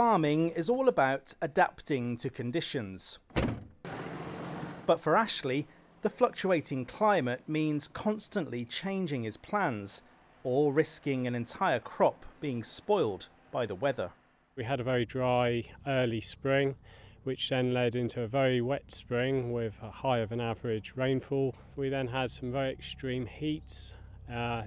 Farming is all about adapting to conditions. But for Ashley, the fluctuating climate means constantly changing his plans or risking an entire crop being spoiled by the weather. We had a very dry early spring, which then led into a very wet spring with a higher than average rainfall. We then had some very extreme heats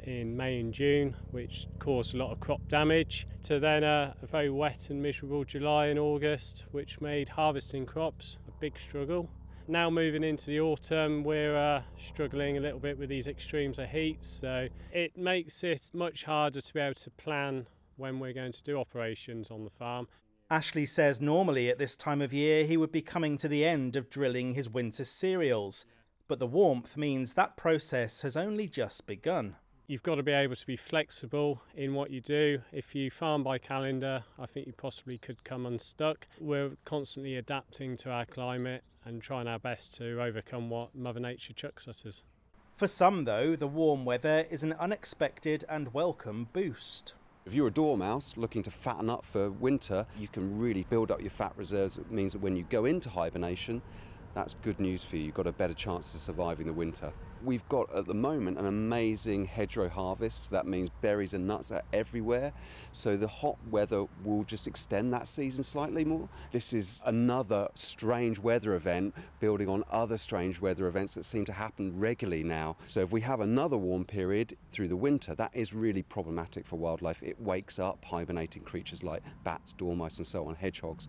in May and June, which caused a lot of crop damage, to then a very wet and miserable July and August, which made harvesting crops a big struggle. Now moving into the autumn, we're struggling a little bit with these extremes of heat, so it makes it much harder to be able to plan when we're going to do operations on the farm. Ashley says normally at this time of year he would be coming to the end of drilling his winter cereals, but the warmth means that process has only just begun. You've got to be able to be flexible in what you do. If you farm by calendar, I think you possibly could come unstuck. We're constantly adapting to our climate and trying our best to overcome what Mother Nature chucks at us. For some, though, the warm weather is an unexpected and welcome boost. If you're a dormouse looking to fatten up for winter, you can really build up your fat reserves. It means that when you go into hibernation, that's good news for you. You've got a better chance of surviving the winter. We've got at the moment an amazing hedgerow harvest. That means berries and nuts are everywhere. So the hot weather will just extend that season slightly more. This is another strange weather event building on other strange weather events that seem to happen regularly now. So if we have another warm period through the winter, that is really problematic for wildlife. It wakes up hibernating creatures like bats, dormice and so on, hedgehogs.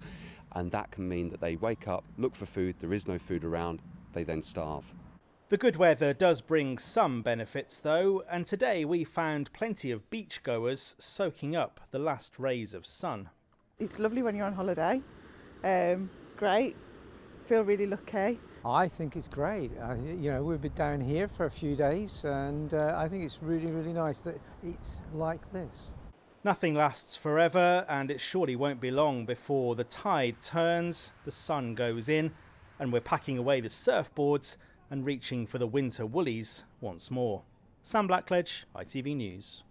And that can mean that they wake up, look for food, there is no food around, they then starve. The good weather does bring some benefits though, and today we found plenty of beachgoers soaking up the last rays of sun. It's lovely when you're on holiday. It's great. Feel really lucky. I think it's great. We've been down here for a few days and I think it's really, really nice that it's like this. Nothing lasts forever, and it surely won't be long before the tide turns, the sun goes in, and we're packing away the surfboards and reaching for the winter woolies once more. Sam Blackledge, ITV News.